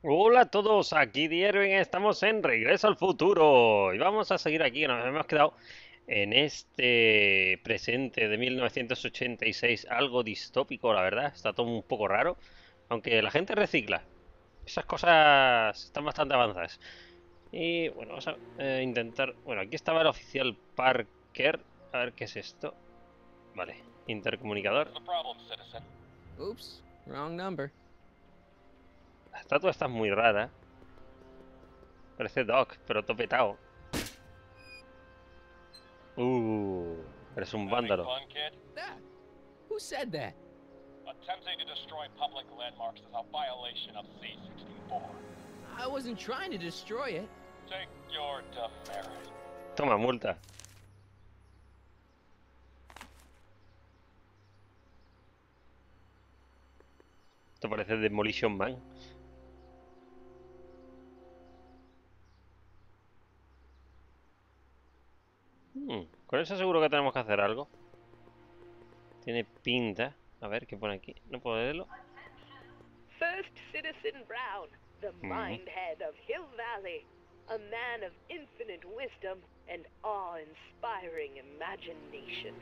Hola a todos, aquí Eruen, estamos en Regreso al Futuro y vamos a seguir aquí, nos hemos quedado en este presente de 1986, algo distópico, la verdad, está todo un poco raro, aunque la gente recicla, esas cosas están bastante avanzadas. Y bueno, vamos a intentar, bueno, aquí estaba el oficial Parker, a ver qué es esto, vale, intercomunicador. Oops, wrong number. La estatua está muy rara, parece Doc, pero topetado. Eres un Having vándalo. fun, kid? That? Who said that? Attempting to destroy public landmarks is a violation of C-64. I wasn't trying to destroy it. Take your demerit. Toma, multa. Esto parece Demolition Man. Con eso seguro que tenemos que hacer algo. Tiene pinta. A ver, ¿qué pone aquí? No puedo leerlo. First Citizen Brown, the mindhead of Hill Valley, a man of infinite wisdom and awe-inspiring imagination.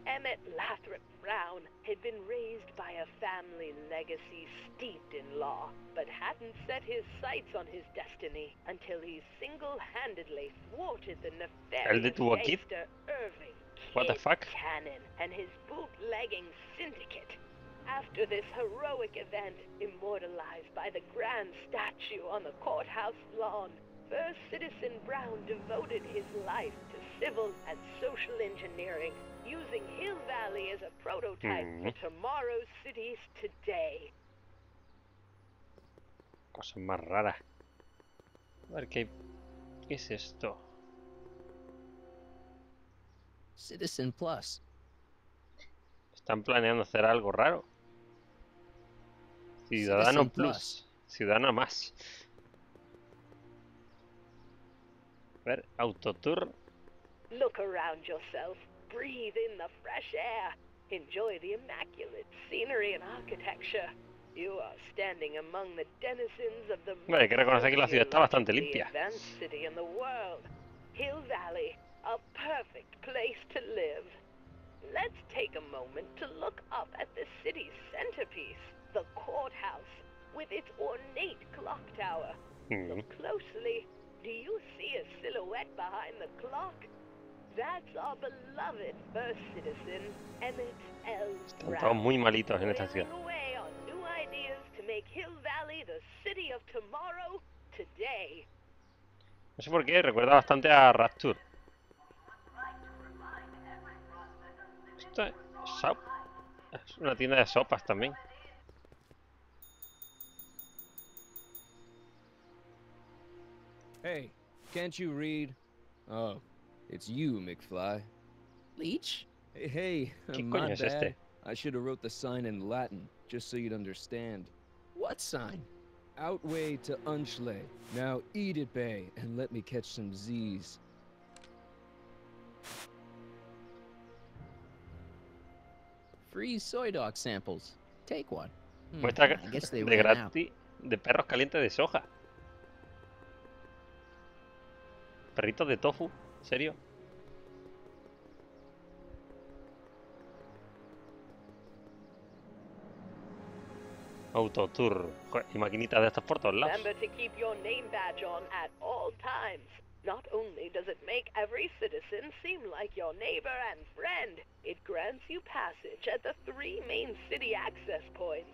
Emmett Lathrop Brown had been raised by a family legacy steeped in law, but hadn't set his sights on his destiny until he single-handedly thwarted the nefarious gangster Irving What the fuck? Cannon and his bootlegging syndicate. After this heroic event, immortalized by the grand statue on the courthouse lawn, First Citizen Brown devoted his life to civil and social engineering, using Hill Valley as a prototype for tomorrow's cities today. Cosas más raras. A ver, ¿qué es esto? Citizen Plus. Están planeando hacer algo raro. Ciudadano Plus. Ciudadano más. A ver, Autotour. Look around yourself. Breathe in the fresh air. Enjoy the immaculate scenery and architecture. You are standing among the denizens of the Vale, hay que reconocer que la ciudad está bastante limpia. advanced city in the world. Hill Valley, a perfect place to live. Let's take a moment to look up at the city's centerpiece, the courthouse, with its ornate clock tower. Look closely. Do you see a silhouette behind the clock? That's our beloved first citizen, Emmett L. Brown. Están todos muy malitos en esta ciudad. Away on new ideas to make Hill Valley the city of tomorrow, today. No sé por qué, recuerda bastante a Rapture. Esto es es una tienda de sopas también. Hey, can't you read? Oh, it's you, McFly. Leech? Hey, ¿Qué my coño es bad. este? I should have wrote the sign in Latin, just so you'd understand. What sign? Outway to Unchley. Now eat it, Bay, and let me catch some Z's. Free soy dog samples. Take one. Muestra I guess they de ran out. gratis de perros calientes de soja. Perritos de tofu, ¿en serio? Autotour. Joder, y maquinitas de estas por todos lados. Remember to keep your name badge on at all times. Not only does it make every citizen seem like your neighbor and friend, it grants you passage at the 3 main city access points.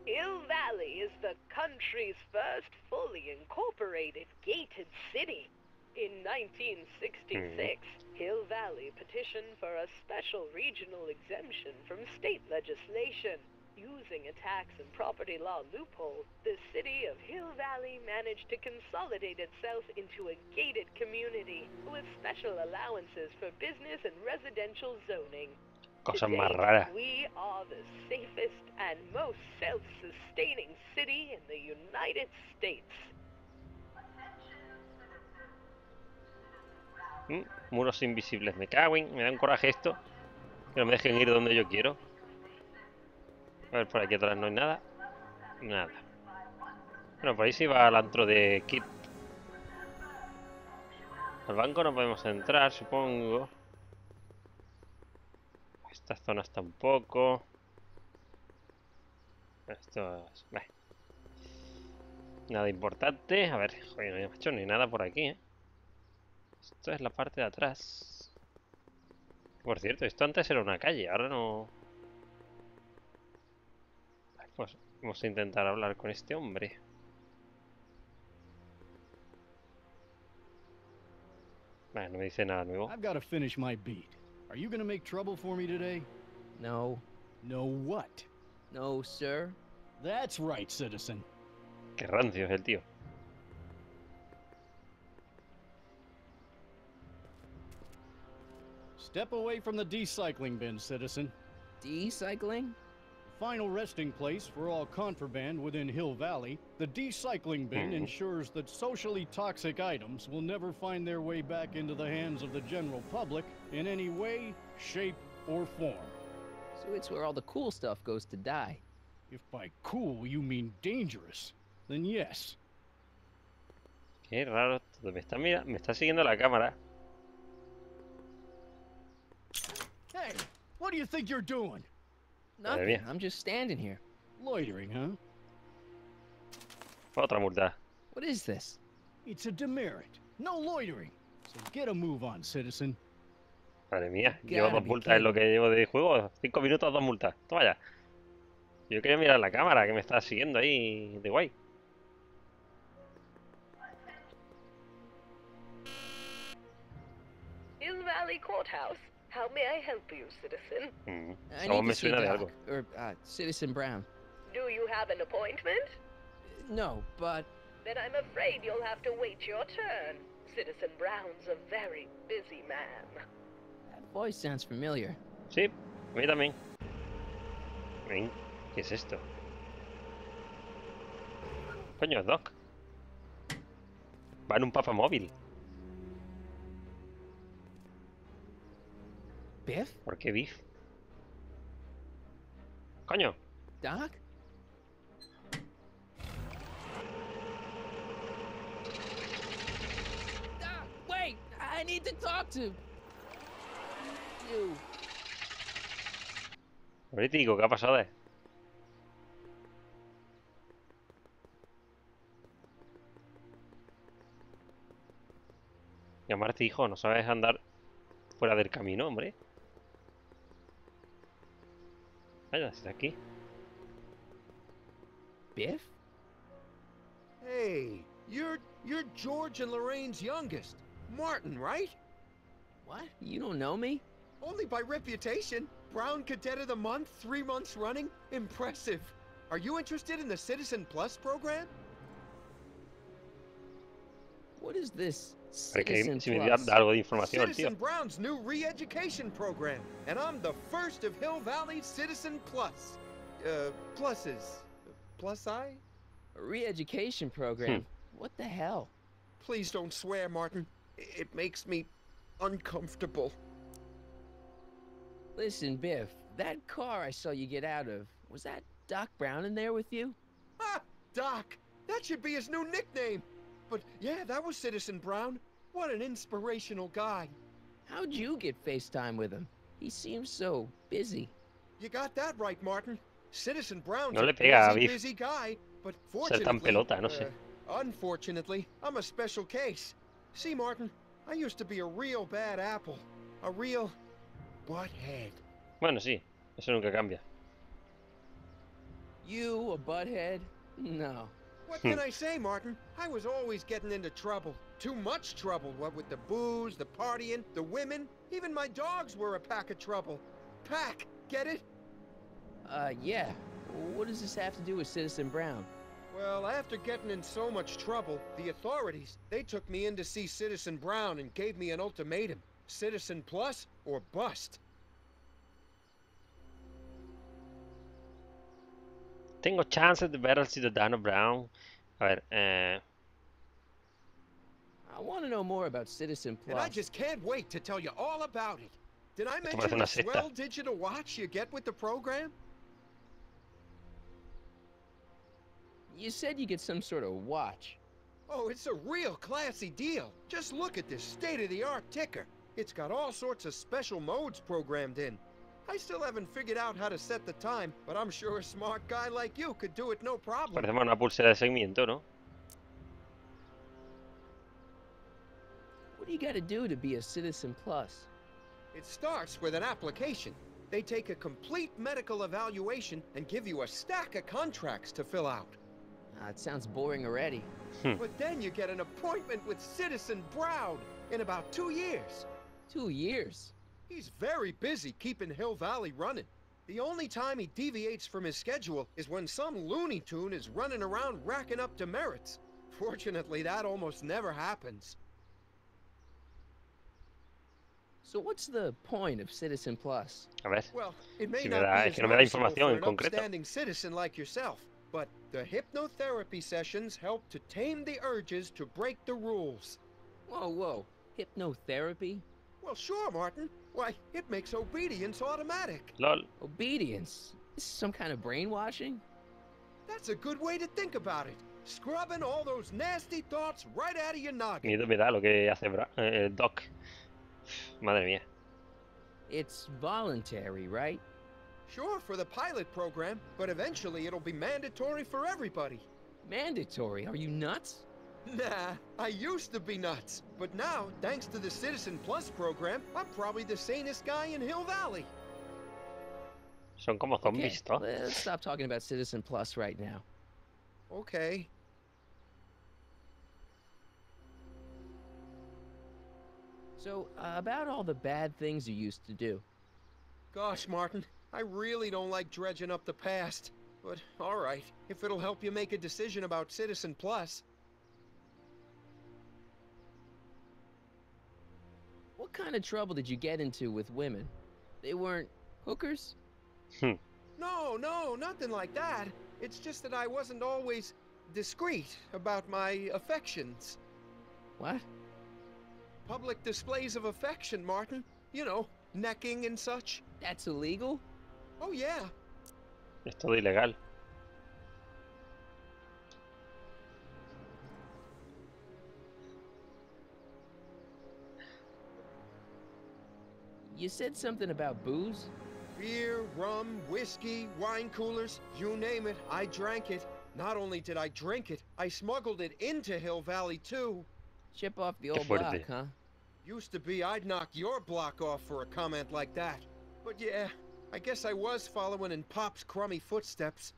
Hill Valley is the country's first fully incorporated gated city. In 1966, Hill Valley petitioned for a special regional exemption from state legislation. Using a tax and property law loophole, the city of Hill Valley managed to consolidate itself into a gated community with special allowances for business and residential zoning. Cosas Today, más raras. we are the safest and most self-sustaining city in the United States. Muros invisibles. Me cago en... Me da un coraje esto. Que no me dejen ir donde yo quiero. A ver, por aquí atrás no hay nada. Nada. Bueno, por ahí se va al antro de Kit. Al banco no podemos entrar, supongo. Estas zonas tampoco. Esto es... Nada importante. A ver, joder, no he hecho ni nada por aquí, ¿eh? Esto es la parte de atrás. Por cierto, esto antes era una calle, ahora no... Pues vamos a intentar hablar con este hombre. Bueno, no me dice nada nuevo. I've got to finish my beat. Are you gonna make trouble for me today? No. No what? No, sir. That's right, citizen. Qué rancio es el tío. Step away from the decycling bin, citizen. Decycling? Final resting place for all contraband within Hill Valley, the decycling bin ensures that socially toxic items will never find their way back into the hands of the general public in any way, shape, or form. So it's where all the cool stuff goes to die. If by cool you mean dangerous, then yes. Qué raro todo. Me está siguiendo la cámara. Hey, what do you think you're doing? Nothing. mía. I'm just standing here. Loitering, huh? Otra multa. What is this? It's a demerit. No loitering. So get a move on, citizen. Madre mía, Gotta llevo 2 be multas en lo kidding. que llevo de juego. 5 minutos, 2 multas. Toma ya. Yo quería mirar la cámara que me está siguiendo ahí de guay. Hill Valley Courthouse. How may I help you, citizen? I Esa voz need me to see suena de Doc, algo. or Citizen Brown. Do you have an appointment? No, but Then I'm afraid you'll have to wait your turn. Citizen Brown's a very busy man. that voice sounds familiar. Sí, a mí también. Ven, ¿qué es esto? Coño, Doc. Va en un papamóvil. Biff? ¿Por qué Biff? Coño. Doc? Doc, wait! I need to talk to you. Político, ¿qué ha pasado? Llamarte hijo, no sabes andar fuera del camino, hombre. Vaya, está aquí. Biff? Hey, you're George and Lorraine's youngest. Martin, right? What? You don't know me? Only by reputation. Brown Cadet of the Month, 3 months running. Impressive. Are you interested in the Citizen Plus program? What is this? Pero que Citizen si me Plus? da algo de información el tío. Citizen Brown's new re-education program. And I'm the first of Hill Valley Citizen Plus. Pluses. Plus I? A re-education program? What the hell? Please don't swear, Martin. It makes me uncomfortable. Listen, Biff, that car I saw you get out of, was that Doc Brown in there with you? Ah, Doc! That should be his new nickname! But yeah, that was Citizen Brown. What an inspirational guy. How'd you get FaceTime with him? He seems so busy. You got that right, Martin. Citizen Brown's No a le pega a busy, Biff. busy guy, but Ser tan fortunately, pelota, no sé. unfortunately, I'm a special case. See, Martin, I used to be a real bad apple. A real butthead. Bueno, sí, eso nunca cambia. You, a butthead? No. What can I say, Martin? I was always getting into trouble. Too much trouble, what with the booze, the partying, the women. Even my dogs were a pack of trouble. Pack, get it? Yeah. What does this have to do with Citizen Brown? Well, after getting in so much trouble, the authorities, they took me in to see Citizen Brown and gave me an ultimatum. Citizen Plus or bust. Tengo chances de ver al Ciudadano Brown. A ver, I want to know more about Citizen And I Plus. just can't wait to tell you all about it. Did I parece mention una the secta. swell digital watch you get with the program? You said you get some sort of watch. Oh, it's a real classy deal. Just look at this state-of-the-art ticker. It's got all sorts of special modes programmed in. I still haven't figured out how to set the time, but I'm sure a smart guy like you could do it no problem. Parece más una pulsera de seguimiento, ¿no? What do you gotta do to be a Citizen Plus? It starts with an application. They take a complete medical evaluation and give you a stack of contracts to fill out. It sounds boring already. But then you get an appointment with Citizen Brown in about 2 years. 2 years? He's very busy keeping Hill Valley running. The only time he deviates from his schedule is when some Looney Tune is running around racking up demerits. Fortunately, that almost never happens. So what's the point of Citizen Plus? A ver. Well, it may Si me not da- be es as que no me da noticeable información for en an concreto. upstanding citizen like yourself, but the hypnotherapy sessions help to tame the urges to break the rules. Whoa, whoa. Hypnotherapy? Well, sure, Martin. Why, it makes obedience automatic. LOL. Obedience? This is some kind of brainwashing? That's a good way to think about it. Scrubbing all those nasty thoughts right out of your noggin. Miedo me da lo que hace Doc. Madre mía. It's voluntary, right? Sure, for the pilot program, but eventually it'll be mandatory for everybody. Mandatory? Are you nuts? Nah, I used to be nuts. But now, thanks to the Citizen Plus program, I'm probably the sanest guy in Hill Valley. Son como Okay, zombies, ¿no? let's stop talking about Citizen Plus right now. Okay. So, about all the bad things you used to do. Gosh, Martin, I really don't like dredging up the past. But, alright, if it'll help you make a decision about Citizen Plus. What kind of trouble did you get into with women? They weren't hookers? No, nothing like that. It's just that I wasn't always discreet about my affections. What? Public displays of affection, Martin. You know, necking and such. That's illegal? Oh, yeah. Es todo ilegal. You said something about booze? Beer, rum, whiskey, wine coolers, you name it, I drank it. Not only did I drink it, I smuggled it into Hill Valley, too. Chip off the old fuerte. block, huh? Used to be I'd knock your block off for a comment like that. But yeah, I guess I was following in Pop's crummy footsteps.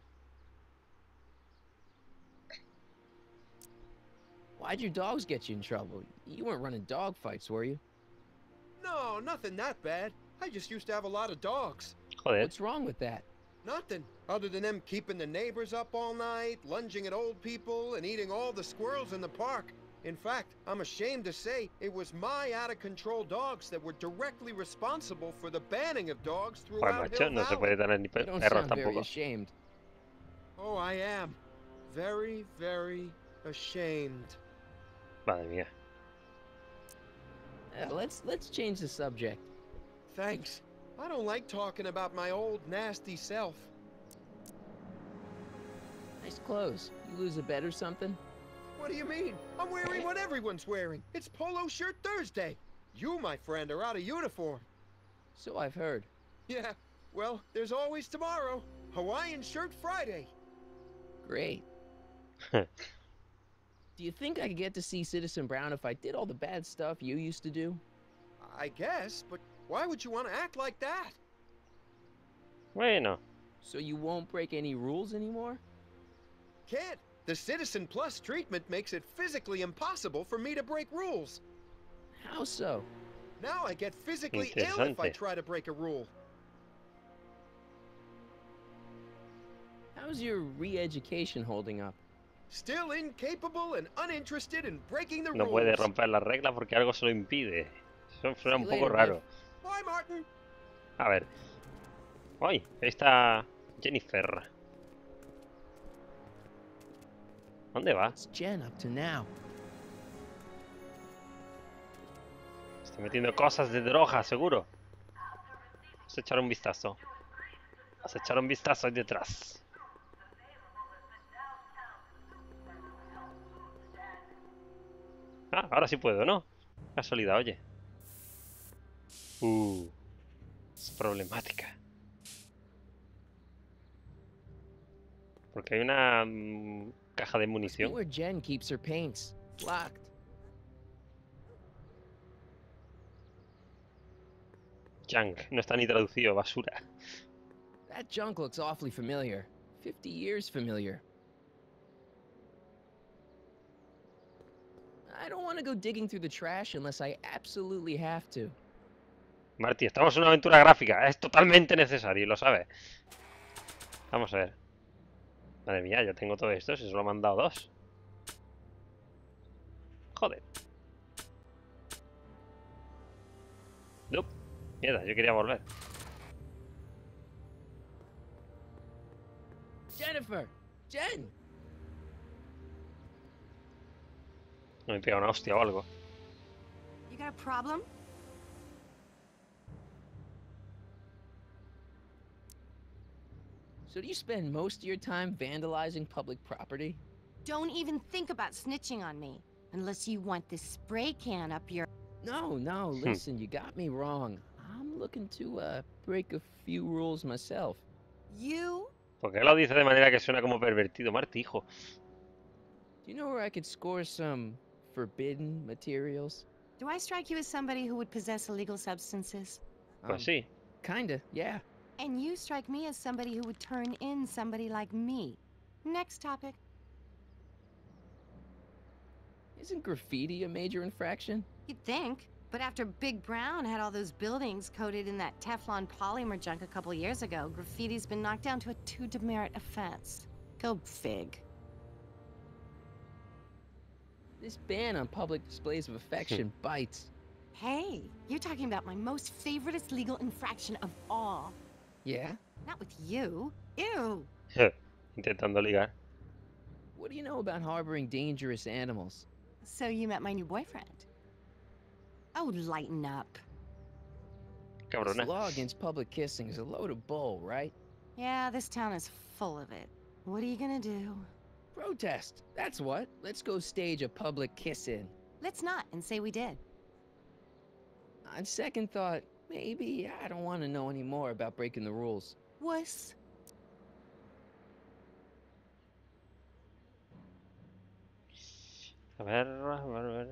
Why'd your dogs get you in trouble? You weren't running dog fights, were you? No, nothing that bad. I just used to have a lot of dogs. Joder. What's wrong with that? Nothing, other than them keeping the neighbors up all night, lunging at old people, and eating all the squirrels in the park. In fact, I'm ashamed to say it was my out-of-control dogs that were directly responsible for the banning of dogs Joder, throughout macho, Hill no se Valley. puede tener ni You don't perros sound very tampoco. ashamed. Oh, I am. Very, very ashamed. Madre mía. Let's change the subject. Thanks. I don't like talking about my old nasty self. Nice clothes. You lose a bet or something? What do you mean? I'm wearing what everyone's wearing. It's Polo Shirt Thursday. You, my friend, are out of uniform. So I've heard. Yeah, well, there's always tomorrow. Hawaiian Shirt Friday. Great. Do you think I could get to see Citizen Brown if I did all the bad stuff you used to do? I guess, but why would you want to act like that? Bueno. So you won't break any rules anymore? Can't. The Citizen Plus treatment makes it physically impossible for me to break rules. How so? Now I get physically ill if I Interesante. try to break a rule. How's your re-education holding up? Still incapable and uninterested in breaking the No rules. puede romper las reglas porque algo se lo impide. Eso suena un See poco you later, raro. Bye, Martin. A ver. Uy, ahí está Jennifer. ¿Dónde va? What's Jen up to now? Está metiendo cosas de droga, seguro. Vamos a echar un vistazo. Vamos a echar un vistazo ahí detrás. Ah, ahora sí puedo, ¿no? Casualidad, oye. Es problemática. Porque hay una caja de Must be munición. where Jen keeps her paints. Locked. Junk, no está ni traducido, basura. That junk looks awfully familiar. 50 years familiar. I don't want to go digging through the trash unless I absolutely have to. Marty, estamos en una aventura gráfica. Es totalmente necesario, y lo sabes. Vamos a ver. Madre mía, yo tengo todo esto. Si solo me han dado 2. Joder. No. Mierda, yo quería volver. Jennifer! Jen! No me pega una hostia o algo. You got a problem? So do you spend most of your time vandalizing public property? Don't even think about snitching on me. Unless you want this spray can up your... No, listen, you got me wrong. I'm looking to, break a few rules myself. You? ¿Por qué lo dice de manera que suena como pervertido, Marty, hijo? Do you know where I could score some forbidden materials? Do I strike you as somebody who would possess illegal substances? Pues sí. Kinda, yeah. And you strike me as somebody who would turn in somebody like me. Next topic. Isn't graffiti a major infraction? You'd think. But after Big Brown had all those buildings coated in that Teflon polymer junk a couple years ago, graffiti's been knocked down to a 2 demerit offense. Go fig. This ban on public displays of affection bites. Hey, you're talking about my most favoriteest legal infraction of all. Yeah? Not with you. Ew. Intentando ligar. What do you know about harboring dangerous animals? So you met my new boyfriend. Oh, lighten up. This Cabrona. law against public kissing is a load of bull, right? Yeah, this town is full of it. What are you gonna do? Protest. That's what. Let's go stage a public kiss-in. Let's not and say we did. On second thought, maybe I don't want to know any more about breaking the rules. Wuss. A ver.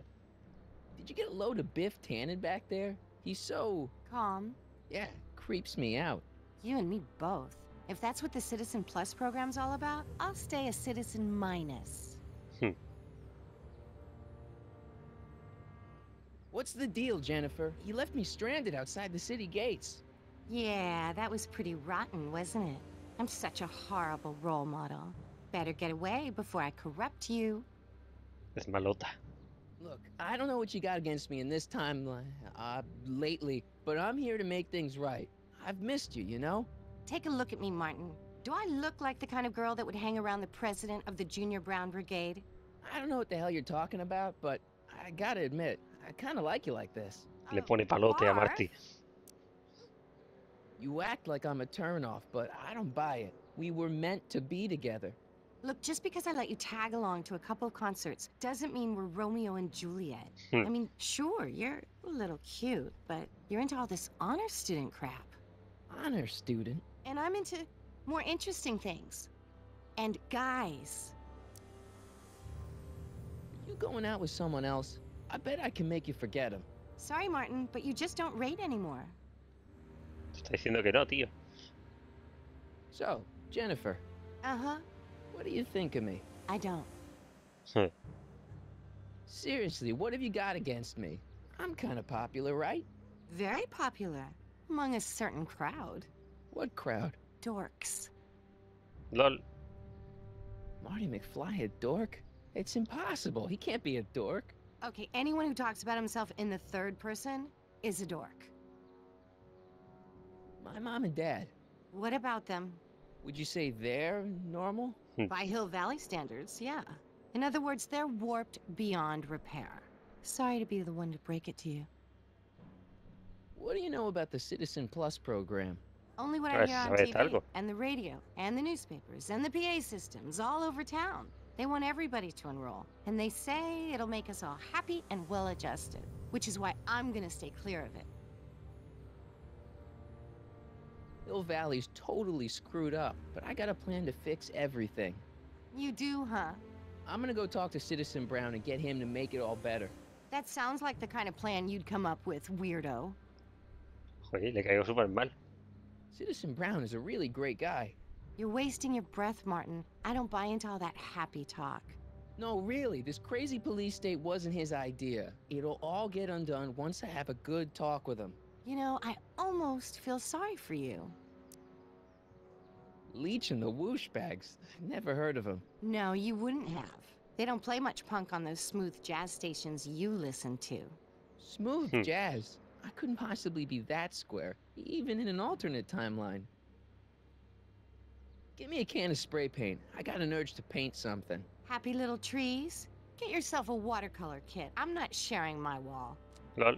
Did you get a load of Biff Tannen back there? He's so... Calm. yeah, creeps me out. You and me both. If that's what the Citizen Plus program's all about, I'll stay a Citizen Minus. What's the deal, Jennifer? You left me stranded outside the city gates. Yeah, that was pretty rotten, wasn't it? I'm such a horrible role model. Better get away before I corrupt you. Es malota. Look, I don't know what you got against me in this time, lately, but I'm here to make things right. I've missed you, you know? Take a look at me, Martin. Do I look like the kind of girl that would hang around the president of the Junior Brown Brigade? I don't know what the hell you're talking about, but I gotta admit, I kinda like you like this. Le pone palote a Marty. You act like I'm a turnoff, but I don't buy it. We were meant to be together. Look, just because I let you tag along to a couple of concerts doesn't mean we're Romeo and Juliet. Hmm. I mean, sure, you're a little cute, but you're into all this honor student crap. Honor student? And I'm into more interesting things. And guys. You going out with someone else? I bet I can make you forget him. Sorry, Martin, but you just don't rate anymore. Está diciendo que no, tío. So, Jennifer, Uh-huh. what do you think of me? I don't. Seriously, what have you got against me? I'm kind of popular, right? Very popular. Among a certain crowd. What crowd? Dorks. LOL. Marty McFly a dork? It's impossible. He can't be a dork. Okay, anyone who talks about himself in the third person is a dork. My mom and dad, What about them? would you say they're normal? By Hill Valley standards, yeah. In other words, they're warped beyond repair. Sorry to be the one to break it to you. What do you know about the Citizen Plus program? Only what I Pues, hear on ¿sabes TV, algo? and the radio, and the newspapers, and the PA systems all over town. They want everybody to enroll, and they say it'll make us all happy and well-adjusted, which is why I'm gonna stay clear of it. Hill Valley's totally screwed up, but I got a plan to fix everything. You do, huh? I'm gonna go talk to Citizen Brown and get him to make it all better. That sounds like the kind of plan you'd come up with, weirdo. Oye, le caigo súper mal. Citizen Brown is a really great guy. You're wasting your breath, Martin. I don't buy into all that happy talk. No, really, this crazy police state wasn't his idea. It'll all get undone once I have a good talk with him. You know, I almost feel sorry for you. Leech and the Whoosh Bags. Never heard of him. No, you wouldn't have. They don't play much punk on those smooth jazz stations you listen to. Smooth jazz. I couldn't possibly be that square, even in an alternate timeline. Give me a can of spray paint. I got an urge to paint something. Happy little trees? Get yourself a watercolor kit. I'm not sharing my wall. Lol.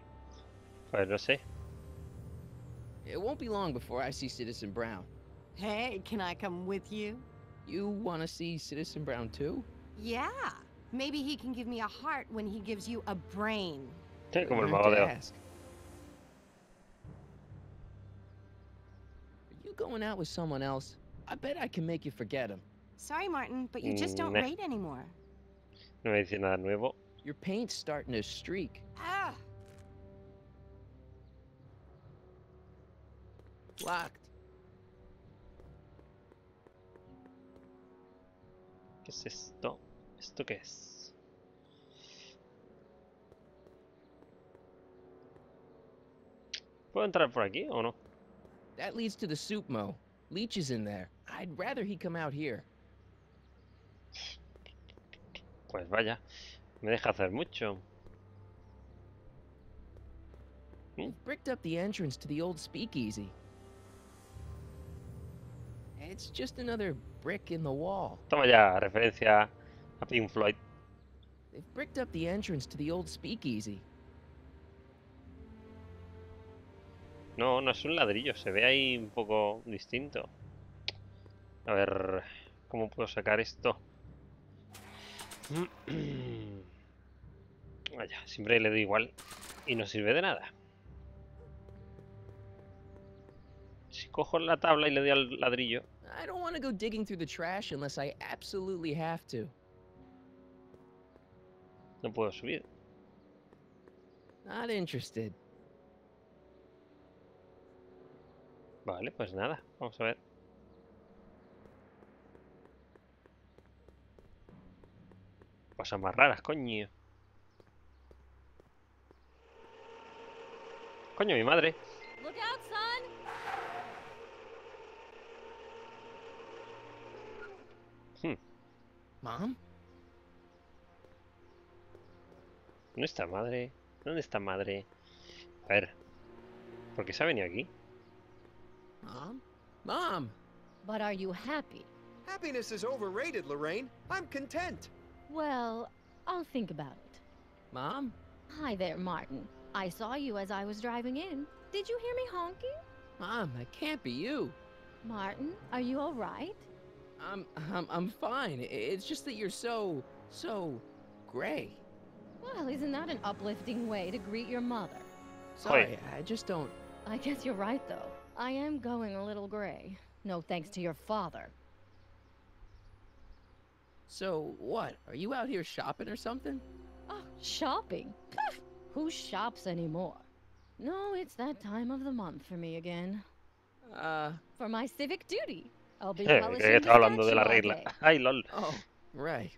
Pues no sé. It won't be long before I see Citizen Brown. Hey, can I come with you? You want to see Citizen Brown too? Yeah. Maybe he can give me a heart when he gives you a brain. Como el Don't mago de Oz. ask. Are you going out with someone else? I bet I can make you forget him. Sorry, Martin, but you just don't Nah. rate anymore. No me dice nada nuevo. Your paint's starting to streak. Ah! Locked. ¿Qué es esto? ¿Esto qué es? ¿Puedo entrar por aquí o no? That leads to the soup mo. Leech is in there. I'd rather he come out here. Pues vaya, me deja hacer mucho. They've bricked up the entrance to the old speakeasy. It's just another brick in the wall. Toma ya, referencia a Pink Floyd. They've bricked up the entrance to the old speakeasy. No, no es un ladrillo, se ve ahí un poco distinto. A ver, ¿cómo puedo sacar esto? Vaya, siempre le doy igual y no sirve de nada. Si cojo la tabla y le doy al ladrillo. I don't want to go digging through the trash unless I absolutely have to. No puedo subir. Not interested. Vale, pues nada, vamos a ver. Cosas más raras, coño. Coño, mi madre. Look out, son! Mom? ¿Dónde está madre? ¿Dónde está madre? A ver. ¿Por qué se ha venido aquí? Mom? Mom! But are you happy? Happiness is overrated, Lorraine. I'm content. Well, I'll think about it. Mom? Hi there, Martin. I saw you as I was driving in. Did you hear me honking? Mom, that can't be you. Martin, are you all right? I'm fine. It's just that you're so gray. Well, isn't that an uplifting way to greet your mother? Sorry, I just don't... I guess you're right, though. I am going a little gray. No thanks to your father. So, what? Are you out here shopping or something? Oh, shopping? Who shops anymore? No, it's that time of the month for me again. For my civic duty. I'll be Que polishing está the hablando de statue la all regla. day. Ay, lol. Oh, right.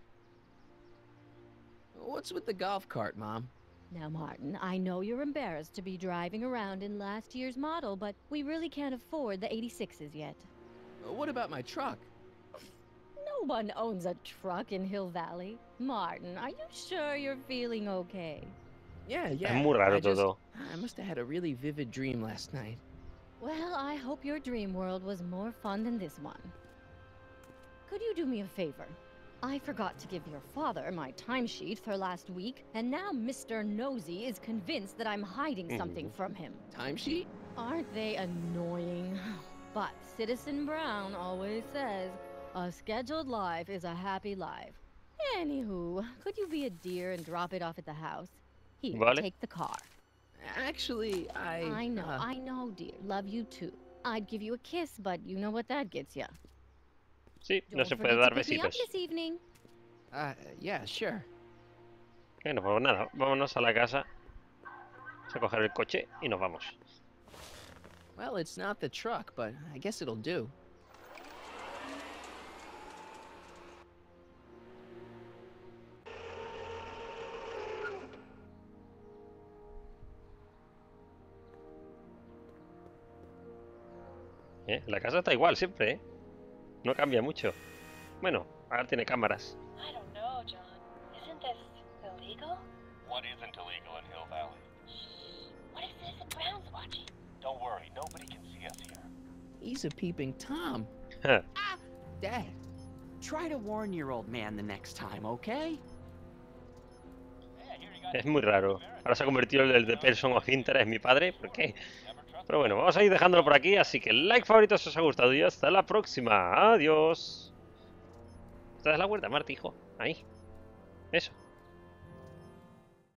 What's with the golf cart, Mom? Now, Martin, I know you're embarrassed to be driving around in last year's model, but we really can't afford the 86s yet. What about my truck? No one owns a truck in Hill Valley. Martin, are you sure you're feeling okay? Yeah. Es muy raro todo. I must have had a really vivid dream last night. Well, I hope your dream world was more fun than this one. Could you do me a favor? I forgot to give your father my timesheet for last week, and now Mr. Nosy is convinced that I'm hiding something from him. Timesheet? Aren't they annoying? But Citizen Brown always says, a scheduled life is a happy life. Anywho, could you be a dear and drop it off at the house? Here, Vale. take the car. Actually, I know, dear. Love you too. I'd give you a kiss, but you know what that gets ya. Sí, no Don't se forget puede to dar pick me up besitos. this evening. Yeah, sure. Bueno, pues nada, vámonos a la casa. Vamos a coger el coche y nos vamos. Well, it's not the truck, but I guess it'll do. La casa está igual siempre, ¿eh? No cambia mucho. Bueno, ahora tiene cámaras. I don't know, John. Isn't this illegal? What isn't illegal in Hill Valley? What if Citizen Brown's watching? Don't worry, nobody can see us here. He's a peeping Tom. Dad, try to warn your old man the next time, okay? Es muy raro. Ahora se ha convertido en el de Person of Interest, mi padre. ¿Por qué? Pero bueno, vamos a ir dejándolo por aquí. Así que like, favorito si os ha gustado. Y hasta la próxima. Adiós. Esta es la vuelta, Marta, hijo. Ahí. Eso.